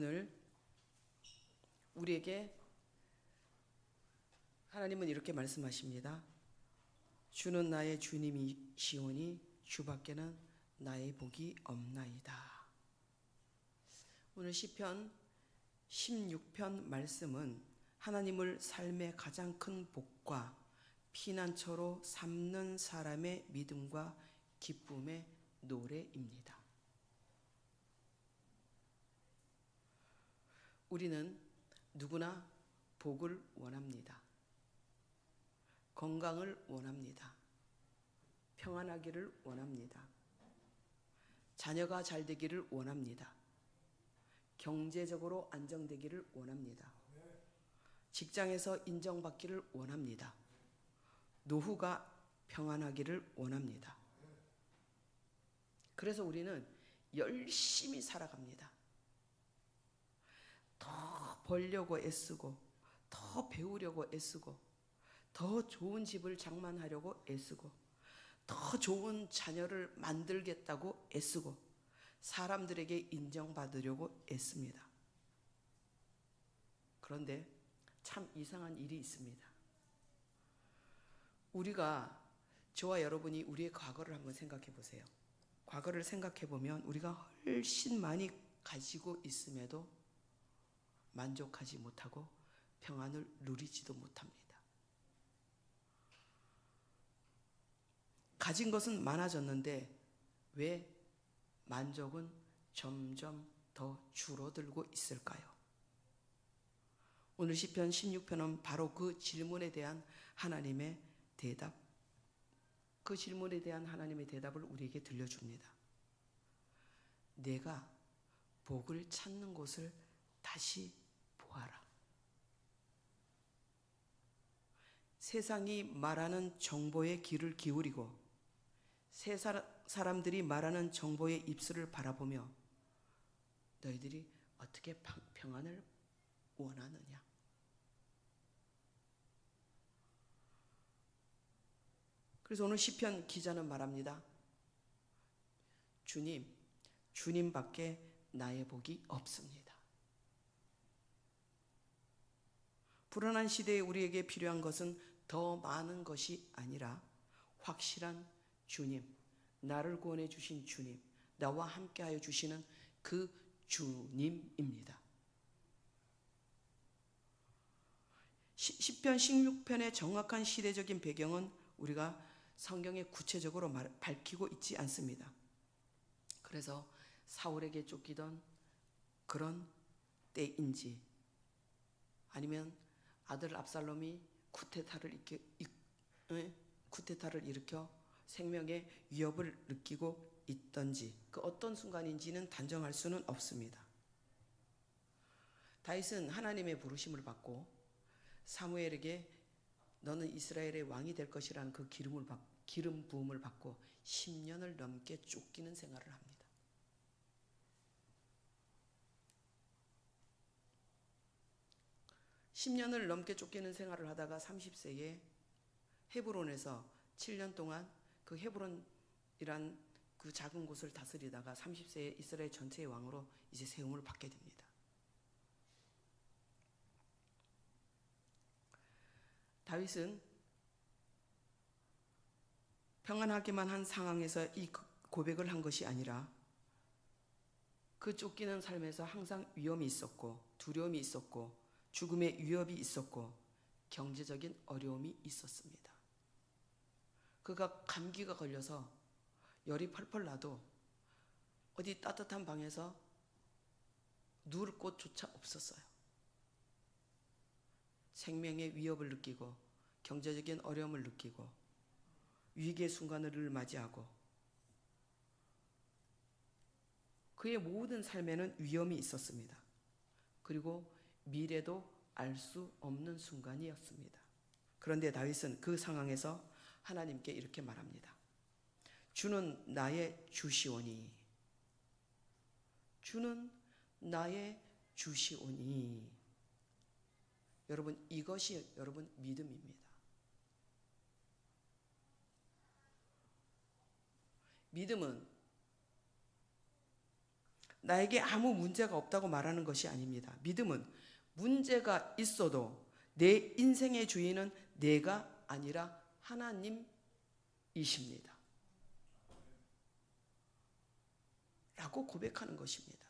오늘 우리에게 하나님은 이렇게 말씀하십니다. 주는 나의 주님이시오니 주밖에는 나의 복이 없나이다. 오늘 시편 16편 말씀은 하나님을 삶의 가장 큰 복과 피난처로 삼는 사람의 믿음과 기쁨의 노래입니다. 우리는 누구나 복을 원합니다. 건강을 원합니다. 평안하기를 원합니다. 자녀가 잘 되기를 원합니다. 경제적으로 안정되기를 원합니다. 직장에서 인정받기를 원합니다. 노후가 평안하기를 원합니다. 그래서 우리는 열심히 살아갑니다. 더 벌려고 애쓰고, 더 배우려고 애쓰고, 더 좋은 집을 장만하려고 애쓰고, 더 좋은 자녀를 만들겠다고 애쓰고, 사람들에게 인정받으려고 애씁니다. 그런데 참 이상한 일이 있습니다. 우리가, 저와 여러분이 우리의 과거를 한번 생각해 보세요. 과거를 생각해 보면 우리가 훨씬 많이 가지고 있음에도 만족하지 못하고 평안을 누리지도 못합니다. 가진 것은 많아졌는데 왜 만족은 점점 더 줄어들고 있을까요? 오늘 시편 16편은 바로 그 질문에 대한 하나님의 대답, 그 질문에 대한 하나님의 대답을 우리에게 들려줍니다. 내가 복을 찾는 곳을 다시 보아라. 세상이 말하는 정보에 귀를 기울이고 세 사람들이 말하는 정보의 입술을 바라보며 너희들이 어떻게 평안을 원하느냐? 그래서 오늘 시편 기자는 말합니다. 주님밖에 나의 복이 없습니다. 불안한 시대에 우리에게 필요한 것은 더 많은 것이 아니라 확실한 주님, 나를 구원해 주신 주님, 나와 함께하여 주시는 그 주님입니다. 시편 16편의 정확한 시대적인 배경은 우리가 성경에 구체적으로 밝히고 있지 않습니다. 그래서 사울에게 쫓기던 그런 때인지, 아니면 아들 압살롬이 쿠데타를 일으켜 생명의 위협을 느끼고 있던지, 그 어떤 순간인지는 단정할 수는 없습니다. 다윗은 하나님의 부르심을 받고 사무엘에게 너는 이스라엘의 왕이 될 것이라는 그 기름 부음을 받고 10년을 넘게 쫓기는 생활을 합니다. (10년을) 넘게 쫓기는 생활을 하다가 30세에 헤브론에서 7년 동안 그 헤브론이란 그 작은 곳을 다스리다가 30세에 이스라엘 전체의 왕으로 이제 세움을 받게 됩니다. 다윗은 평안하기만 한 상황에서 이 고백을 한 것이 아니라 그 쫓기는 삶에서 항상 위험이 있었고, 두려움이 있었고, 죽음의 위협이 있었고, 경제적인 어려움이 있었습니다. 그가 감기가 걸려서 열이 펄펄 나도 어디 따뜻한 방에서 누울 곳조차 없었어요. 생명의 위협을 느끼고, 경제적인 어려움을 느끼고, 위기의 순간을 맞이하고, 그의 모든 삶에는 위험이 있었습니다. 그리고 미래도 알 수 없는 순간이었습니다. 그런데 다윗은 그 상황에서 하나님께 이렇게 말합니다. 주는 나의 주시오니, 주는 나의 주시오니. 여러분, 이것이 여러분 믿음입니다. 믿음은 나에게 아무 문제가 없다고 말하는 것이 아닙니다. 믿음은 문제가 있어도 내 인생의 주인은 내가 아니라 하나님이십니다. 라고 고백하는 것입니다.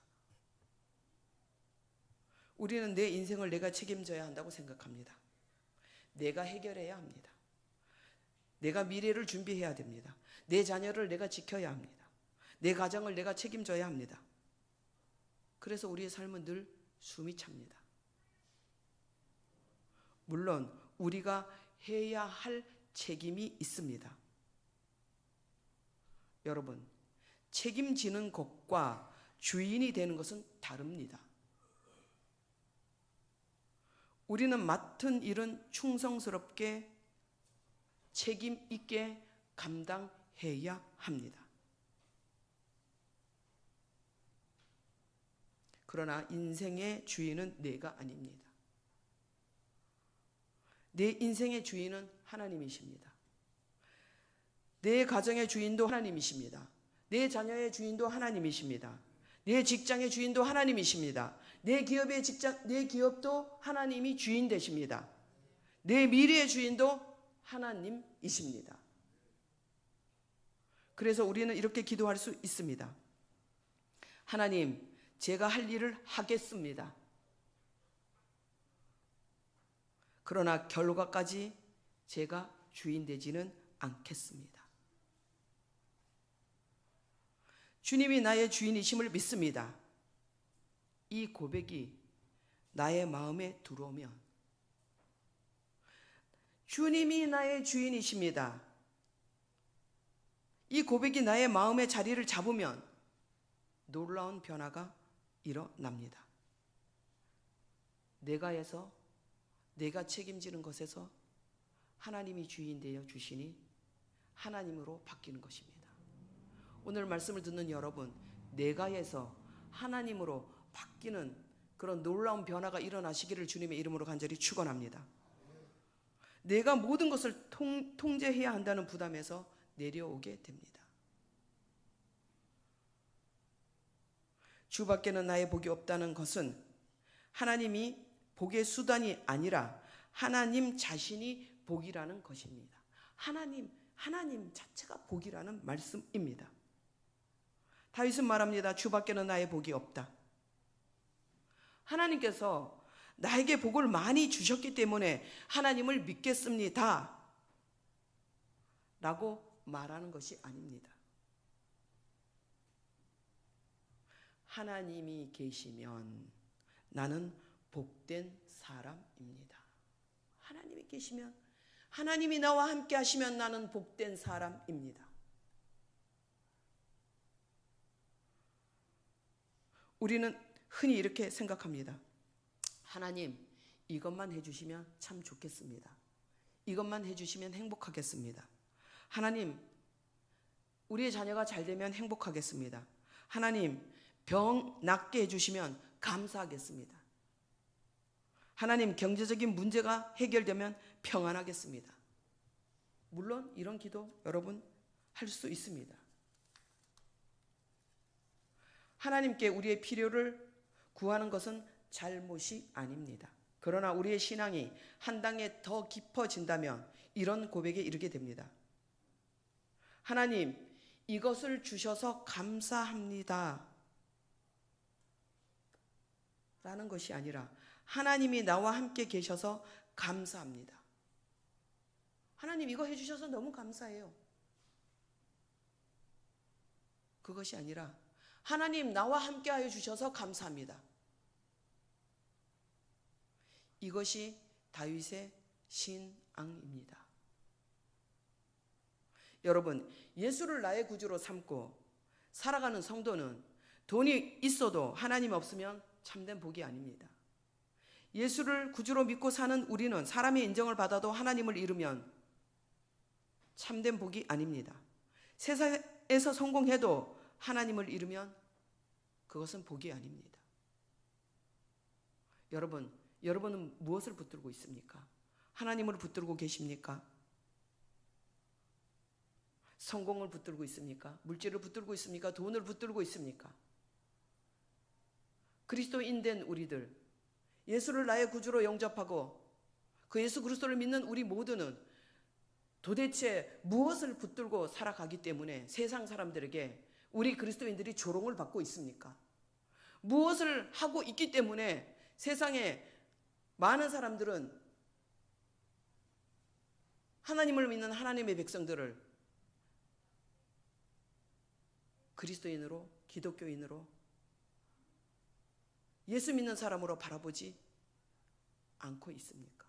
우리는 내 인생을 내가 책임져야 한다고 생각합니다. 내가 해결해야 합니다. 내가 미래를 준비해야 됩니다. 내 자녀를 내가 지켜야 합니다. 내 가정을 내가 책임져야 합니다. 그래서 우리의 삶은 늘 숨이 찹니다. 물론 우리가 해야 할 책임이 있습니다. 여러분, 책임지는 것과 주인이 되는 것은 다릅니다. 우리는 맡은 일은 충성스럽게 책임 있게 감당해야 합니다. 그러나 인생의 주인은 내가 아닙니다. 내 인생의 주인은 하나님이십니다. 내 가정의 주인도 하나님이십니다. 내 자녀의 주인도 하나님이십니다. 내 직장의 주인도 하나님이십니다. 내 기업도 하나님이 주인 되십니다. 내 미래의 주인도 하나님이십니다. 그래서 우리는 이렇게 기도할 수 있습니다. 하나님, 제가 할 일을 하겠습니다. 그러나 결과까지 제가 주인 되지는 않겠습니다. 주님이 나의 주인이심을 믿습니다. 이 고백이 나의 마음에 들어오면, 주님이 나의 주인이십니다. 이 고백이 나의 마음의 자리를 잡으면 놀라운 변화가 일어납니다. 내가 책임지는 것에서 하나님이 주인 되어 주시니 하나님으로 바뀌는 것입니다. 오늘 말씀을 듣는 여러분, 내가에서 하나님으로 바뀌는 그런 놀라운 변화가 일어나시기를 주님의 이름으로 간절히 축원합니다. 내가 모든 것을 통제해야 한다는 부담에서 내려오게 됩니다. 주밖에는 나의 복이 없다는 것은 하나님이 복의 수단이 아니라 하나님 자신이 복이라는 것입니다. 하나님 자체가 복이라는 말씀입니다. 다윗은 말합니다. 주밖에는 나의 복이 없다. 하나님께서 나에게 복을 많이 주셨기 때문에 하나님을 믿겠습니다. 라고 말하는 것이 아닙니다. 하나님이 계시면 나는 복된 사람입니다. 하나님이 계시면, 하나님이 나와 함께 하시면 나는 복된 사람입니다. 우리는 흔히 이렇게 생각합니다. 하나님, 이것만 해주시면 참 좋겠습니다. 이것만 해주시면 행복하겠습니다. 하나님, 우리의 자녀가 잘 되면 행복하겠습니다. 하나님, 병 낫게 해주시면 감사하겠습니다. 하나님, 경제적인 문제가 해결되면 평안하겠습니다. 물론 이런 기도 여러분 할 수 있습니다. 하나님께 우리의 필요를 구하는 것은 잘못이 아닙니다. 그러나 우리의 신앙이 한 단계 더 깊어진다면 이런 고백에 이르게 됩니다. 하나님, 이것을 주셔서 감사합니다. 라는 것이 아니라 하나님이 나와 함께 계셔서 감사합니다. 하나님, 이거 해주셔서 너무 감사해요. 그것이 아니라 하나님, 나와 함께 하여 주셔서 감사합니다. 이것이 다윗의 신앙입니다. 여러분, 예수를 나의 구주로 삼고 살아가는 성도는 돈이 있어도 하나님 없으면 참된 복이 아닙니다. 예수를 구주로 믿고 사는 우리는 사람의 인정을 받아도 하나님을 잃으면 참된 복이 아닙니다. 세상에서 성공해도 하나님을 잃으면 그것은 복이 아닙니다. 여러분은 무엇을 붙들고 있습니까? 하나님을 붙들고 계십니까? 성공을 붙들고 있습니까? 물질을 붙들고 있습니까? 돈을 붙들고 있습니까? 그리스도인 된 우리들, 예수를 나의 구주로 영접하고 그 예수 그리스도를 믿는 우리 모두는 도대체 무엇을 붙들고 살아가기 때문에 세상 사람들에게 우리 그리스도인들이 조롱을 받고 있습니까? 무엇을 하고 있기 때문에 세상에 많은 사람들은 하나님을 믿는 하나님의 백성들을 그리스도인으로, 기독교인으로, 예수 믿는 사람으로 바라보지 않고 있습니까?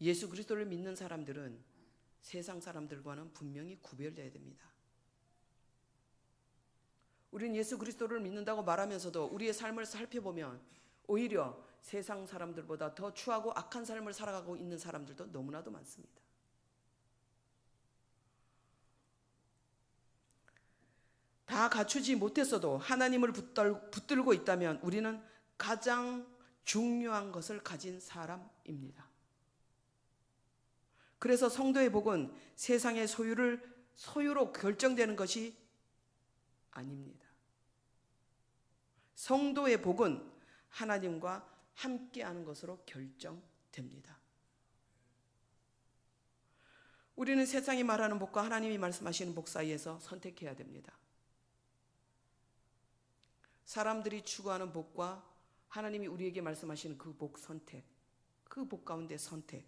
예수 그리스도를 믿는 사람들은 세상 사람들과는 분명히 구별돼야 됩니다. 우리는 예수 그리스도를 믿는다고 말하면서도 우리의 삶을 살펴보면 오히려 세상 사람들보다 더 추하고 악한 삶을 살아가고 있는 사람들도 너무나도 많습니다. 다 갖추지 못했어도 하나님을 붙들고 있다면 우리는 가장 중요한 것을 가진 사람입니다. 그래서 성도의 복은 세상의 소유로 결정되는 것이 아닙니다. 성도의 복은 하나님과 함께하는 것으로 결정됩니다. 우리는 세상이 말하는 복과 하나님이 말씀하시는 복 사이에서 선택해야 됩니다. 사람들이 추구하는 복과 하나님이 우리에게 말씀하시는 그 복 선택, 그 복 가운데 선택.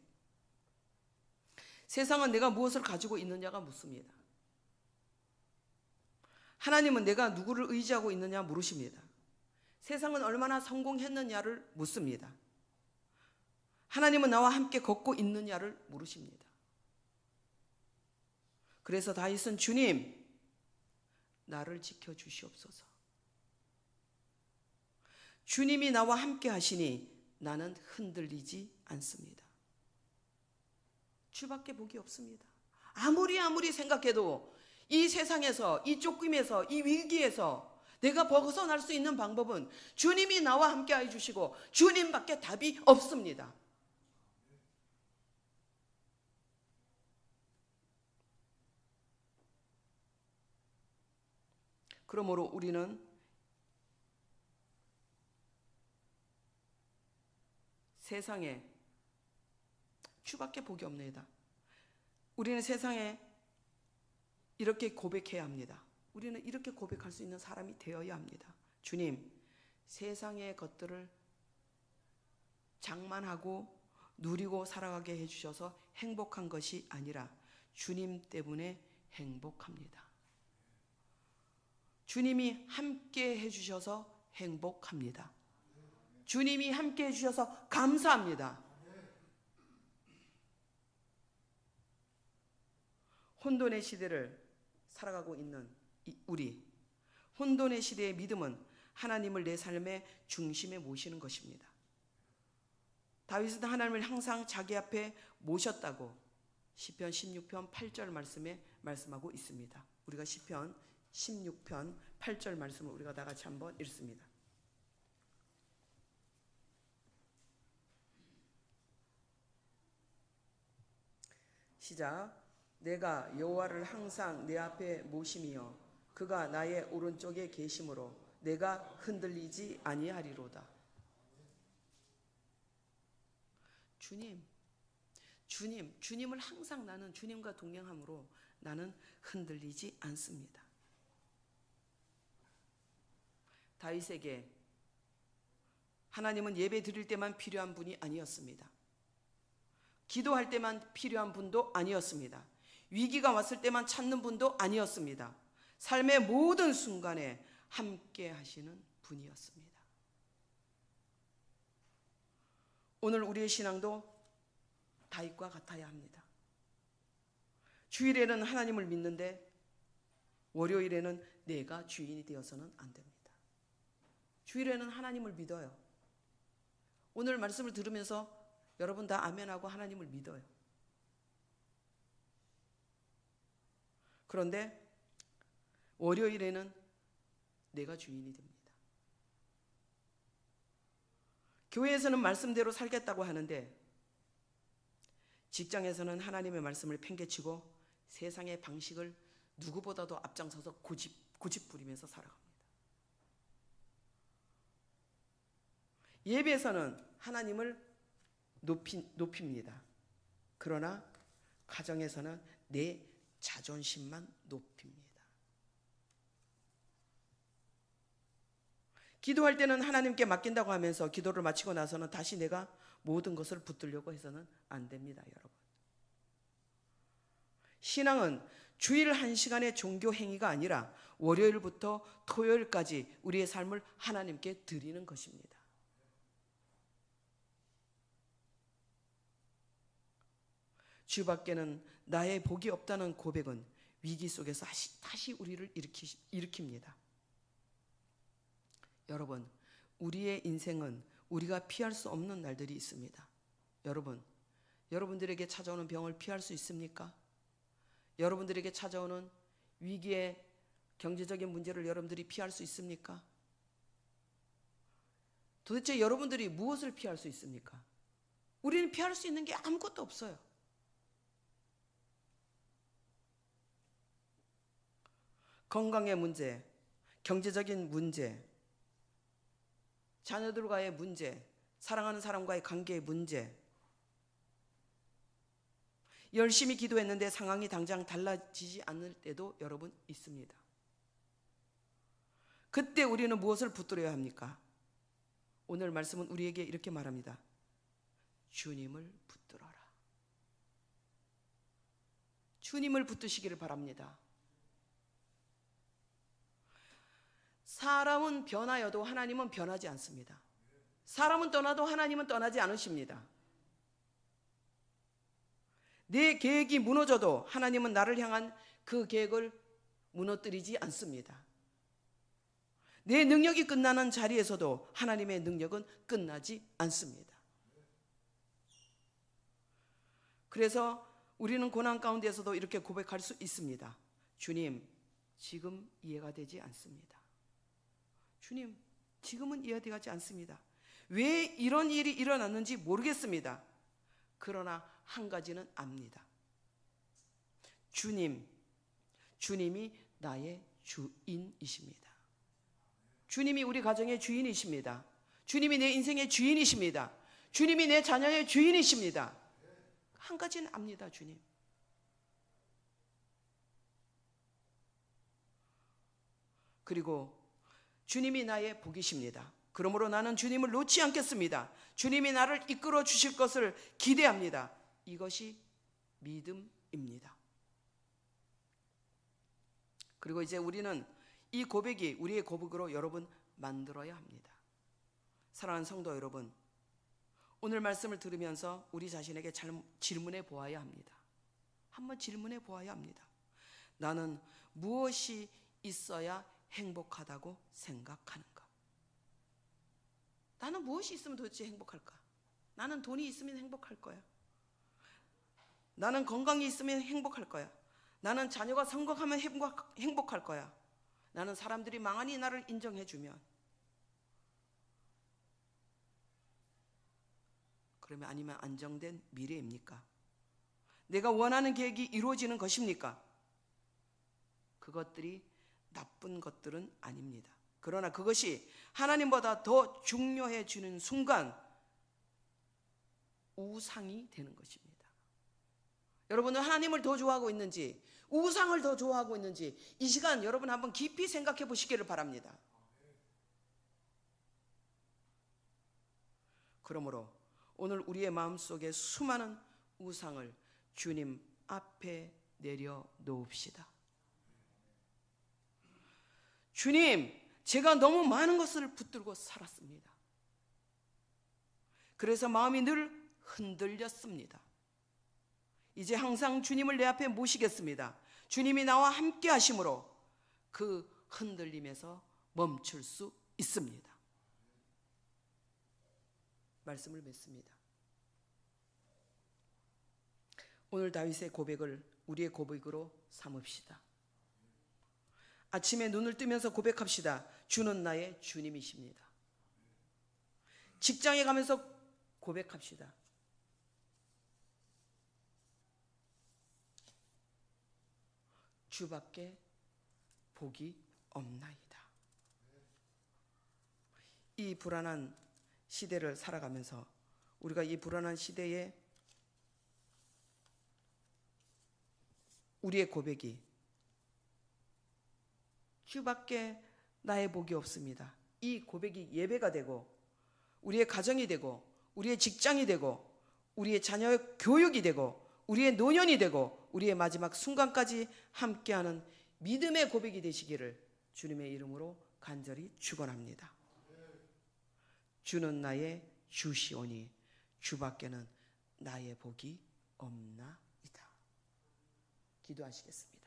세상은 내가 무엇을 가지고 있느냐가 묻습니다. 하나님은 내가 누구를 의지하고 있느냐 물으십니다. 세상은 얼마나 성공했느냐를 묻습니다. 하나님은 나와 함께 걷고 있느냐를 물으십니다. 그래서 다윗은 주님, 나를 지켜주시옵소서. 주님이 나와 함께 하시니 나는 흔들리지 않습니다. 주밖에 복이 없습니다. 아무리 생각해도 이 세상에서, 이 쫓김에서, 이 위기에서 내가 벗어날 수 있는 방법은 주님이 나와 함께 해주시고 주님밖에 답이 없습니다. 그러므로 우리는 세상에 주밖에 복이 없습니다. 우리는 세상에 이렇게 고백해야 합니다. 우리는 이렇게 고백할 수 있는 사람이 되어야 합니다. 주님, 세상의 것들을 장만하고 누리고 살아가게 해주셔서 행복한 것이 아니라 주님 때문에 행복합니다. 주님이 함께 해주셔서 행복합니다. 주님이 함께 해주셔서 감사합니다. 혼돈의 시대를 살아가고 있는 우리, 혼돈의 시대의 믿음은 하나님을 내 삶의 중심에 모시는 것입니다. 다윗은 하나님을 항상 자기 앞에 모셨다고 시편 16편 8절 말씀에 말씀하고 있습니다. 우리가 시편 16편 8절 말씀을 우리가 다 같이 한번 읽습니다. 시작. 내가 여호와를 항상 내 앞에 모심이여 그가 나의 오른쪽에 계심으로 내가 흔들리지 아니하리로다. 주님을 항상 나는 주님과 동행함으로 나는 흔들리지 않습니다. 다윗에게 하나님은 예배 드릴 때만 필요한 분이 아니었습니다. 기도할 때만 필요한 분도 아니었습니다. 위기가 왔을 때만 찾는 분도 아니었습니다. 삶의 모든 순간에 함께 하시는 분이었습니다. 오늘 우리의 신앙도 다윗과 같아야 합니다. 주일에는 하나님을 믿는데 월요일에는 내가 주인이 되어서는 안 됩니다. 주일에는 하나님을 믿어요. 오늘 말씀을 들으면서 여러분 다 아멘하고 하나님을 믿어요. 그런데 월요일에는 내가 주인이 됩니다. 교회에서는 말씀대로 살겠다고 하는데 직장에서는 하나님의 말씀을 팽개치고 세상의 방식을 누구보다도 앞장서서 고집 부리면서 살아갑니다. 예배에서는 하나님을 높입니다. 그러나 가정에서는 내 자존심만 높입니다. 기도할 때는 하나님께 맡긴다고 하면서 기도를 마치고 나서는 다시 내가 모든 것을 붙들려고 해서는 안 됩니다, 여러분. 신앙은 주일 1시간의 종교 행위가 아니라 월요일부터 토요일까지 우리의 삶을 하나님께 드리는 것입니다. 주밖에는 나의 복이 없다는 고백은 위기 속에서 다시 우리를 일으킵니다. 여러분, 우리의 인생은 우리가 피할 수 없는 날들이 있습니다. 여러분들에게 찾아오는 병을 피할 수 있습니까? 여러분들에게 찾아오는 위기의 경제적인 문제를 여러분들이 피할 수 있습니까? 도대체 여러분들이 무엇을 피할 수 있습니까? 우리는 피할 수 있는 게 아무것도 없어요. 건강의 문제, 경제적인 문제, 자녀들과의 문제, 사랑하는 사람과의 관계의 문제, 열심히 기도했는데 상황이 당장 달라지지 않을 때도 여러분 있습니다. 그때 우리는 무엇을 붙들어야 합니까? 오늘 말씀은 우리에게 이렇게 말합니다. 주님을 붙들어라. 주님을 붙드시기를 바랍니다. 사람은 변하여도 하나님은 변하지 않습니다. 사람은 떠나도 하나님은 떠나지 않으십니다. 내 계획이 무너져도 하나님은 나를 향한 그 계획을 무너뜨리지 않습니다. 내 능력이 끝나는 자리에서도 하나님의 능력은 끝나지 않습니다. 그래서 우리는 고난 가운데서도 이렇게 고백할 수 있습니다. 주님, 지금 이해가 되지 않습니다. 주님, 지금은 이해되지 않습니다. 왜 이런 일이 일어났는지 모르겠습니다. 그러나 한 가지는 압니다. 주님이 나의 주인이십니다. 주님이 우리 가정의 주인이십니다. 주님이 내 인생의 주인이십니다. 주님이 내 자녀의 주인이십니다. 한 가지는 압니다, 주님. 그리고 주님이 나의 복이십니다. 그러므로 나는 주님을 놓지 않겠습니다. 주님이 나를 이끌어 주실 것을 기대합니다. 이것이 믿음입니다. 그리고 이제 우리는 이 고백이 우리의 고백으로 여러분 만들어야 합니다. 사랑하는 성도 여러분, 오늘 말씀을 들으면서 우리 자신에게 질문해 보아야 합니다. 한번 질문해 보아야 합니다. 나는 무엇이 있어야 행복하다고 생각하는가? 나는 무엇이 있으면 도대체 행복할까? 나는 돈이 있으면 행복할 거야. 나는 건강이 있으면 행복할 거야. 나는 자녀가 성공하면 행복할 거야. 나는 사람들이 망하니 나를 인정해 주면. 그러면 아니면 안정된 미래입니까? 내가 원하는 계획이 이루어지는 것입니까? 그것들이 나쁜 것들은 아닙니다. 그러나 그것이 하나님보다 더 중요해지는 순간 우상이 되는 것입니다. 여러분은 하나님을 더 좋아하고 있는지 우상을 더 좋아하고 있는지 이 시간 여러분 한번 깊이 생각해 보시기를 바랍니다. 그러므로 오늘 우리의 마음속에 수많은 우상을 주님 앞에 내려놓읍시다. 주님, 제가 너무 많은 것을 붙들고 살았습니다. 그래서 마음이 늘 흔들렸습니다. 이제 항상 주님을 내 앞에 모시겠습니다. 주님이 나와 함께 하심으로 그 흔들림에서 멈출 수 있습니다. 말씀을 맺습니다. 오늘 다윗의 고백을 우리의 고백으로 삼읍시다. 아침에 눈을 뜨면서 고백합시다. 주는 나의 주님이십니다. 직장에 가면서 고백합시다. 주밖에 복이 없나이다. 이 불안한 시대를 살아가면서 우리가 이 불안한 시대에 우리의 고백이 주밖에 나의 복이 없습니다. 이 고백이 예배가 되고 우리의 가정이 되고 우리의 직장이 되고 우리의 자녀의 교육이 되고 우리의 노년이 되고 우리의 마지막 순간까지 함께하는 믿음의 고백이 되시기를 주님의 이름으로 간절히 축원합니다. 주는 나의 주시오니 주밖에는 나의 복이 없나이다. 기도하시겠습니다.